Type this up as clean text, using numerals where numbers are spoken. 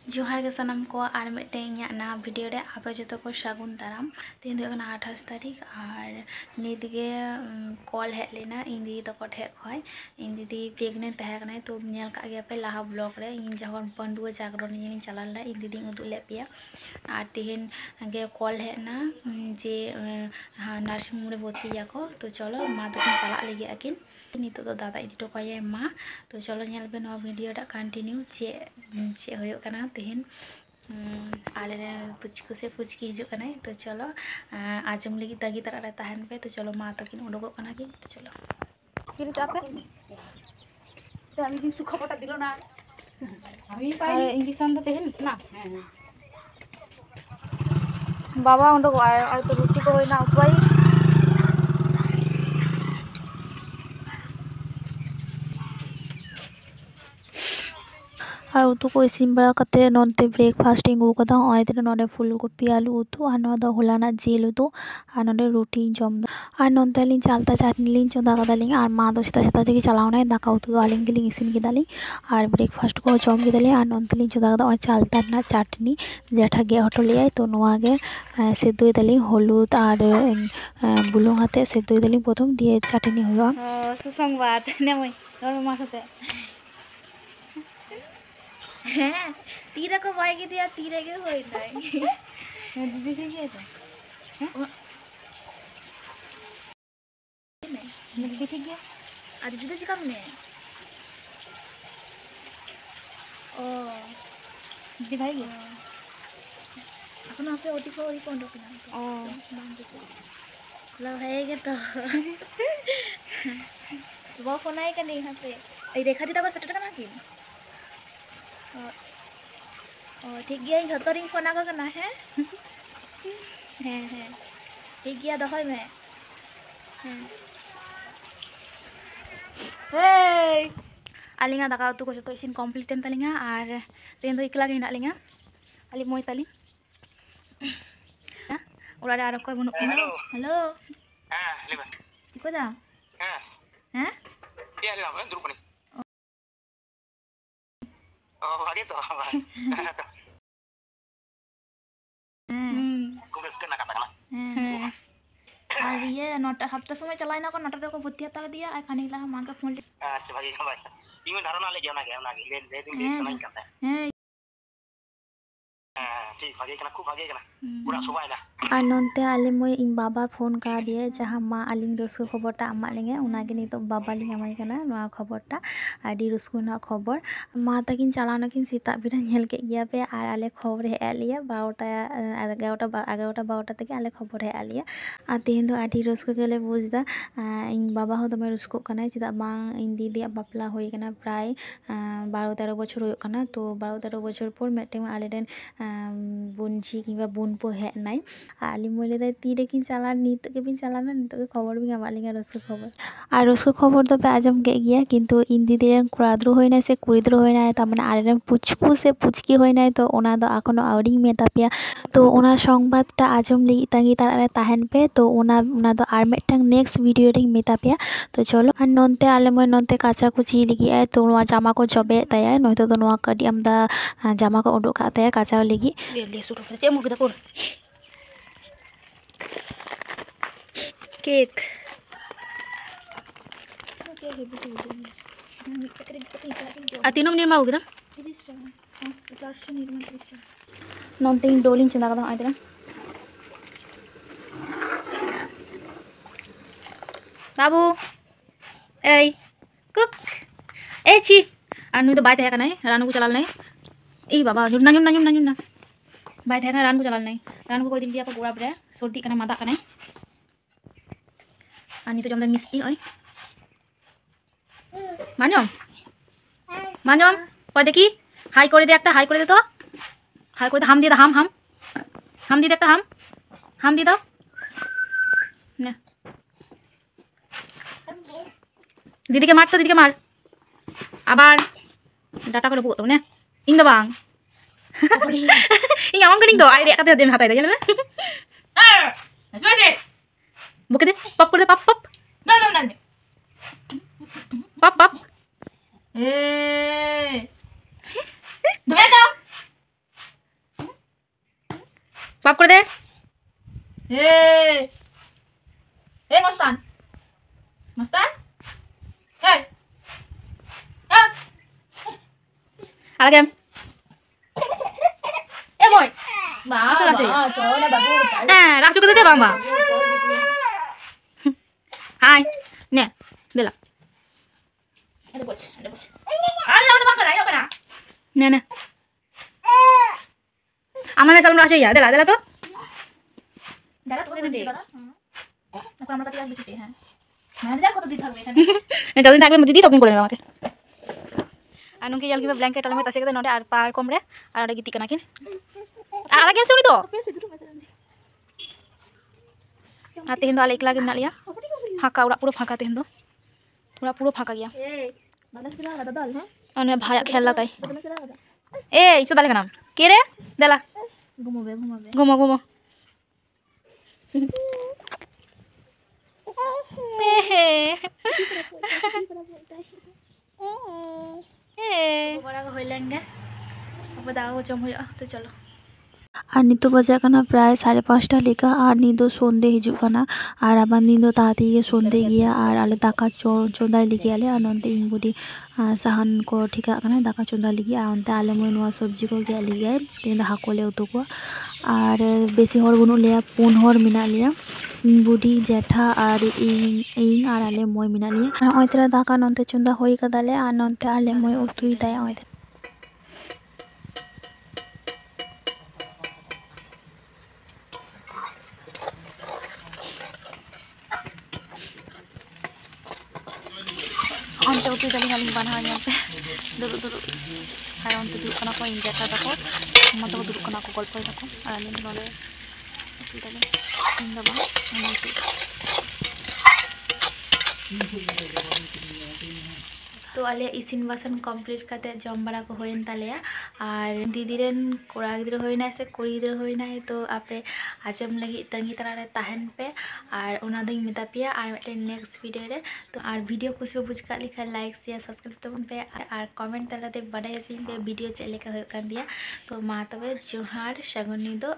जोहार के सानाम को और मिट्टे ना वीडियो रे आप जो को सागुन दाराम तीन 28 तारीख और निदगे कॉल हेज लेना इन दीदी तक ठे खय इन दीदी प्रेगनेंट तहकना तो नेल का गया पे लाहा ब्लॉग रे इन जखन पंडुआ जागरण इन चला लेना इन दीदी उदुग ले पिया और तीन गे कॉल हेना जे नर्सिंग होम रे भर्ती को तो चलो मा दकिन चला लगे आकिन नितो तो दादा इदी टोकाये मा तो चलो नेल पे नो वीडियो टा कंटिन्यू चे चे होयो कना तेहन आले पुचकू से पुचकी हिजू कना तो चलो आजम लगी तगी तारा तहन पे तो चलो मा तकिन उडोगो कना कि तो चलो किरे चापे तो আমি দিন খবরটা দিল না আমি পাইনি আর ইঞ্জেকশন তো দেন না বাবা উডোগো আর তো রুটি কো হই না উপাই और उतु को इसिन बड़ा कते नोनते ब्रेकफास्ट इंगू कदा ओय ते नोडे फुलकपि आलू उतु और नोदा होलाना जेल उतु और नोडे रोटी जम और नोनते लिन चालता चटनी लिन चोदा कदालिन और मा दो सेता सेता जगी चलावना दाका उतु दो आलिन गिलिन इसिन किदालिन और ब्रेकफास्ट को जम किदालिन और नोनते लिन चोदा कदा ओय चालता ना चटनी जेठा गे हटो लिया तो नोवा गे सेदुई दालिन हलुद और बुलुंग हाते सेदुई दालिन प्रथम दिए चटनी हुआ सुसंबाद नेमय और मा साथे हाँ तीरा को बाई के दिया तीरा के होई नहीं दीदी से क्या था नहीं दीदी ठीक है आज दीदी जी कम ने ओ दीदी भाई अपन आपे ओटी को उंडो किना ओ बांध दे लो है के तो वो फोन आई कनी यहां पे ए रेखा दीदा को सेट करना की ठीक गया झोतो रिंग फोन आगो कना है हैं हैं ठीक गया दहय में हे आलिंगा दाका उतु को जतो इसिन कंप्लीट एन तालिंगा और तेन दो इकला गे हिना लिंगा आलि मोय ताली ओरा आरो कोय बनु हेलो हेलो हां लेबा चिको दा हां हैं ये ले हम दुरु पनी ओ आगे तो कुबेस करना कता ना और ये नोटा हफ्ता समय चलाय ना को नोटा को भर्ती हता दिया आ खानी ला मां का फोन अच्छा भाई भाई इन धारणा ले जाना ले दिन सुनाई करता है ठीक भागे कना खूब भागे कना पूरा सुबाय ना और नोनते आले मोय इन बाबा फोन का दिए जहां मा आलिंग रसको खबरटा अमा लेंगे उनागे नितो बाबा लिंग अमाय कना नोआ खबरटा आडी रसको ना खबर मा तकिन चलाना किन सीता बिरा नेल के गया पे और आले खबर हे आलिया 12टा 12टा तक आले खबर हे आलिया और तेन दो आडी रसको गेले बुझदा इन बाबा हो दमे रसको कना चिदा बांग इन दीदी बापला होय कना प्राय 12-13 बछर होय कना तो 12-13 बछर पर मेटे आले देन बुनजी किंबा बुनपो हे नाई आली मोले दे तीरे किन चला नीत के बिन चलाना नीत के खबर बिन आमालिंगा रसको खबर और रसको खबर तो पे आजम के गया किंतु इन दीदी रेन कुराद्रो होय ना से कुरिद्रो होय ना त माने आले रेन पुचकू से पुचकी होय ना तो ओना दो एखोनो आवरी मेतापिया तो ओना संबादटा आजम लगी तांगी तारा ताहेन पे तो ओना दो आर मेटटांग नेक्स्ट वीडियो रे मेतापिया तो चलो और नोनते आले मोय नोनते काचा कुची लगी आय तो नोआ जामा को जबे ताया नयतो तो नोआ कडी आमदा जामा को उडो का ताया काचा लगी ले सुरो चे मुख दा कोर केक तीनों ने माउ गिरा नोनते इन डोलिंग चंदा कदा आइदरा बाबू ए कुक ए छी अनु तो बाय थे कना रानू को चलाल नहीं ई बाबा जुन्ना बाय थे रानू को चलाल नहीं रानू को कोई दिन दिया को गोड़ा बरे सर्दी कना मादा कना आनी तो जमदा मिस्टी ओय मानम কই দেখি হাই করে দে একটা হাই করে দে তো হাই করে দে হাম দিয়ে দাও হাম দিয়ে দে একটা হাম দিয়ে দাও না দিদিকে মার তো দিদিকে মার আবার ডাটা করে বুকো না ইং দা বাং ইং আমন কনিং তো আই রে কাতে দেন হাতাই দে জানা না বুকে দে পপ করে দে পপ পপ না pop pop. Dove बाप कर दे ए मस्तान मस्तान ए आगे ए मोय asal asal rak juga deh bang bang hai nih dela ada bocah ada bang kena nih nih আমার সালাম রাশে ইয়া দেলা তো কোন দে এখন আমরা কাছে আসবে ছুটে হ্যাঁ মানে যা কত দিন থাকবে এখানে যতদিন থাকবে দিদি ততদিন করে নেবে আমাকে আর নুকি জাল কিবা ব্ল্যাঙ্কেট আলমে তাসে কতে নডে আর পার কমরে আর আরে গিতি কানা কিন আর আগে শুনি তো আর তেহেন আলে একলা গে নালিয়া ফাঁকা ওরা পুরো ফাঁকা তেহেন ওরা পুরো ফাঁকা গিয়া এই দাদা ছিল দাদা দল হ্যাঁ আনে ভাই খেলা তাই এই ইসো দালে কানা কে রে দেলা ঘুমো ঘুমো बड़ा हो लेंगे अब दावा जम हो तो चलो আর নিতো বাজা কানা প্রায় 5:30 লেখা আর নিদো সন্ধে হিজুক কানা আর আবার নিদো তাড়াতাড়ি সন্ধে গিয়া আর আলে দাকা চোন্দাই লিগে আলে আর নন্তে ইংবুডি সাহান को ঠিকা কানা দাকা চোন্দা লিগে আর অন্তে আলে মই নোয়া সবজি को গিয়া লিগে তেন হাকলে উতো को আর বেশি হর বনু লিয়া 4 হর মিনা লিয়া ইংবুডি জেঠা আর ইং আর আলে মই মিনা লিয়া আর অইতরা দাকা নন্তে চোন্দা হই কাদালে আর নন্তে আলে মই উতুই দায় অইতে onte utu jali galing banha nyampe duduk har onte duduk kana ko injata dako mata ko duduk kana ko golpoi dako ar alin nole utu jali inda ba onte तो आले इसिन बासन कमप्लीट करते जम बड़ा को होइन तालेया और दीदी रेन कोड़ा गिद्र होइना से कुड़ी गिद्र होइना तो आपे आजम लगी तंगी तरा रे ताहन पे और ओना दोई मेता पिया और मिटे नेक्स्ट वीडियो रे तो और वीडियो कुछ पे बुझ का लिखा लाइक शेयर सब्सक्राइब तबन पे और कमेंट तलाते बड़ाय सिन पे वीडियो चले का होय कान दिया तो मा तबे जोहार सगुनी दो।